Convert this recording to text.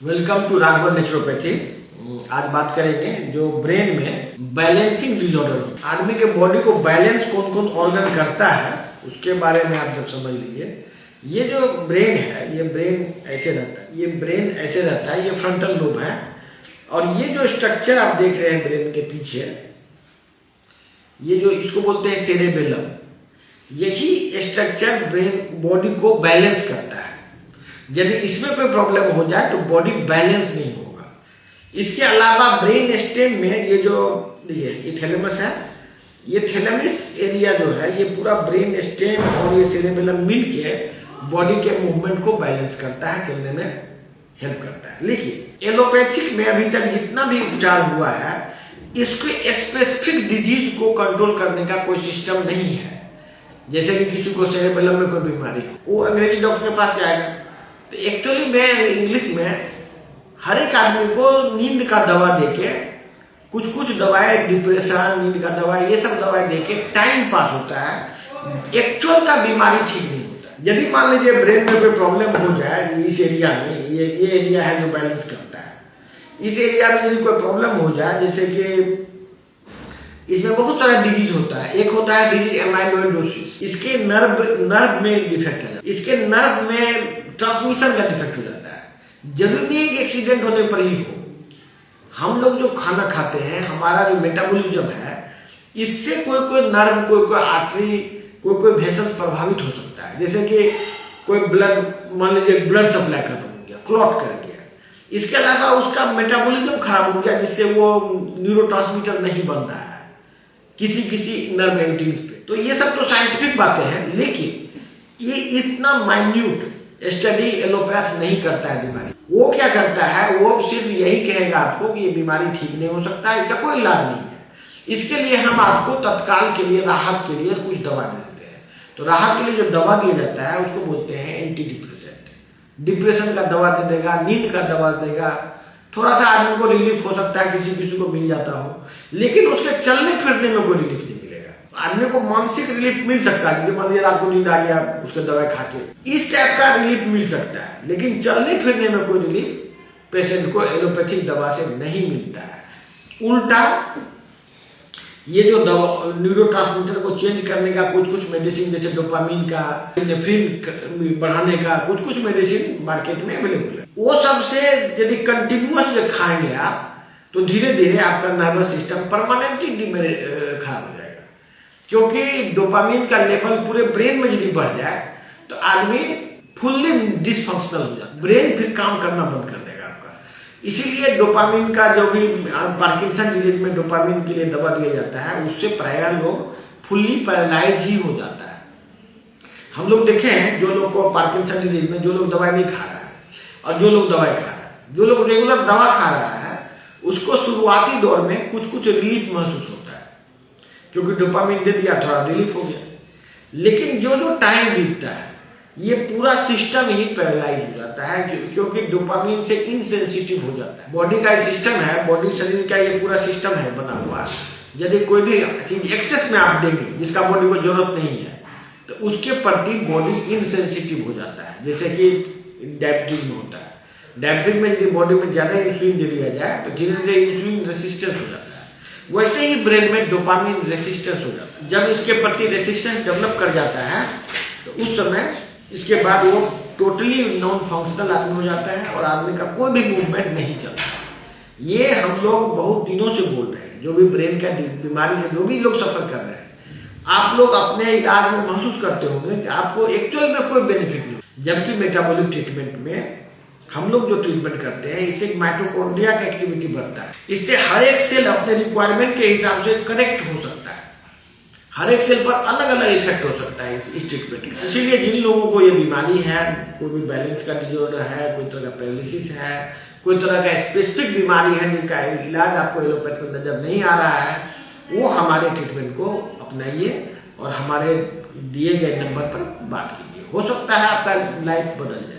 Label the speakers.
Speaker 1: Welcome to Raghavan naturopathy. आज बात करेंगे जो ब्रेन में बैलेंसिंग डिसऑर्डर, आदमी के बॉडी को बैलेंस कौन कौन ऑर्गन करता है उसके बारे में आप जब समझ लीजिए। ये जो ब्रेन है, ये ब्रेन ऐसे रहता है, ये ब्रेन ऐसे रहता है, ये फ्रंटल लोब है। और ये जो स्ट्रक्चर आप देख रहे हैं ब्रेन के पीछे, ये जो इसको बोलते हैं सेरेबेलम, यही स्ट्रक्चर ब्रेन बॉडी को बैलेंस करता है। यदि इसमें कोई प्रॉब्लम हो जाए तो बॉडी बैलेंस नहीं होगा। इसके अलावा ब्रेन स्टेम में ये जो ये थैलेमस है, ये थैलेमस एरिया जो है, ये पूरा ब्रेन स्टेम और ये सेरेबेलम मिलके बॉडी के मूवमेंट को बैलेंस करता है, चलने में हेल्प करता है। लेकिन एलोपैथिक में अभी तक जितना भी उपचार हुआ है, इसको स्पेसिफिक डिजीज को कंट्रोल करने का कोई सिस्टम नहीं है। जैसे कि किसी को सेरेबेलम में कोई बीमारी हो, वो अंग्रेजी डॉक्टर के पास जाएगा। तो एक्चुअली में इंग्लिश में हर एक आदमी को नींद का दवा देके, कुछ दवाएं, डिप्रेशन, नींद का दवा, ये सब दवाएं देके टाइम पास होता है। एक्चुअल का बीमारी ठीक नहीं होता। यदि मान लीजिए ब्रेन में कोई प्रॉब्लम हो जाए, इस एरिया में, ये एरिया है जो बैलेंस करता है, इस एरिया में यदि कोई प्रॉब्लम हो जाए, जैसे कि इसमें बहुत सारा डिजीज होता है। एक होता है डिजीज एमाइलोइडोसिस, इसके नर्व में डिफेक्ट है, इसके नर्व में ट्रांसमिशन का डिफेक्ट हो जाता है। जरूरी नहीं कि एक्सीडेंट होने पर ही हो। हम लोग जो खाना खाते हैं, हमारा जो मेटाबॉलिज्म है, इससे कोई नर्व, कोई आर्टरी, कोई वेसल्स प्रभावित हो सकता है। जैसे कि कोई ब्लड, मान लीजिए ब्लड सप्लाई खत्म हो गया, क्लॉट कर गया। इसके अलावा उसका मेटाबॉलिज्म खराब हो गया, जिससे वो न्यूरोट्रांसमीटर नहीं बन रहा है किसी नर्व एंटीज पे। तो ये सब तो साइंटिफिक बातें हैं, लेकिन ये इतना माइन्यूट स्टडी एलोपैथ नहीं करता है बीमारी। वो क्या करता है, वो सिर्फ यही कहेगा आपको कि ये बीमारी ठीक नहीं हो सकता, इसका कोई इलाज नहीं है। इसके लिए हम आपको तत्काल के लिए, राहत के लिए कुछ दवा दे देते हैं। तो राहत के लिए जो दवा दिया जाता है उसको बोलते हैं एंटी डिप्रेसेंट। डिप्रेशन का दवा दे देगा, नींद का दवा देगा, थोड़ा सा आदमी को रिलीफ हो सकता है, किसी को मिल जाता हो, लेकिन उसके चलने फिरने में कोई रिलीफ नहीं मिलेगा। आदमी को मानसिक रिलीफ मिल सकता है, मान लीजिए आपको नींद आ गया, उसके दवाई खा के इस टाइप का रिलीफ मिल सकता है, लेकिन चलने फिरने में कोई रिलीफ पेशेंट को एलोपैथिक दवा से नहीं मिलता है। उल्टा ये जो दवा न्यूरोट्रांसमीटर को चेंज करने का कुछ मेडिसिन, जैसे डोपामिन का, नेफ्रिन बढ़ाने का कुछ मेडिसिन मार्केट में अवेलेबल है। वो सबसे यदि कंटिन्यूअस खाएंगे आप, तो धीरे धीरे आपका नर्वस सिस्टम परमानेंटली खराब हो जाएगा। क्योंकि डोपामिन का लेवल पूरे ब्रेन में यदि बढ़ जाए तो आदमी फुल्ली डिसफंक्शनल हो जाता है, ब्रेन फिर काम करना बंद कर देगा आपका। इसीलिए डोपामिन का जो भी पार्किंसन डिजीज में डोपामिन के लिए दवा दिया जाता है, उससे प्राय लोग फुल्ली पैरालाइज ही हो जाता है। हम लोग देखे हैं, जो लोग को पार्किंसन डिजीज में जो लोग दवाई नहीं खा रहा है और जो लोग दवाई खा रहा है, जो लोग रेगुलर दवा खा रहा है, उसको शुरुआती दौर में कुछ रिलीफ महसूस होता है, क्योंकि डोपामिन दे दिया, थोड़ा रिलीफ हो गया। लेकिन जो टाइम बीतता है, ये पूरा सिस्टम ही पैरालाइज हो जाता है, क्योंकि डोपामिन से इनसेंसिटिव हो जाता है। बॉडी का एक सिस्टम है, बॉडी शरीर का ये पूरा सिस्टम है बना हुआ। यदि कोई भी चीज एक्सेस में आप देंगे जिसका बॉडी को जरूरत नहीं है, तो उसके प्रति बॉडी इनसेंसिटिव हो जाता है। जैसे कि डायबिटीज में होता है, डायबिटीज में यदि बॉडी में ज्यादा इंसुलिन दे दिया जाए तो धीरे धीरे इंसुलिन रेसिस्टेंस हो जाता है। वैसे ही ब्रेन में डोपामिन रेसिस्टेंस हो जाता है। जब इसके प्रति रेसिस्टेंस डेवलप कर जाता है, तो उस समय इसके बाद वो टोटली नॉन फंक्शनल आदमी हो जाता है और आदमी का कोई भी मूवमेंट नहीं चलता। ये हम लोग बहुत दिनों से बोल रहे हैं, जो भी ब्रेन का बीमारी से जो भी लोग सफर कर रहे हैं, आप लोग अपने इलाज में महसूस करते होंगे कि आपको एक्चुअल में कोई बेनिफिट नहीं। जबकि मेटाबॉलिक ट्रीटमेंट में हम लोग जो ट्रीटमेंट करते हैं, इससे माइटोकॉन्ड्रिया का एक्टिविटी बढ़ता है। इससे हर एक सेल अपने रिक्वायरमेंट के हिसाब से करेक्ट हो सकता है। हर एक सेल पर अलग अलग इफेक्ट हो सकता है इस ट्रीटमेंट का। इसीलिए जिन लोगों को ये बीमारी है, कोई भी बैलेंस का डिसऑर्डर है, कोई तरह का पैरालिसिस है, कोई तरह का स्पेसिफिक बीमारी है जिसका इलाज आपको एलोपैथ में नजर नहीं आ रहा है, वो हमारे ट्रीटमेंट को अपनाइए और हमारे दिए गए नंबर पर बात कीजिए। हो सकता है आपका लाइफ बदल जाए।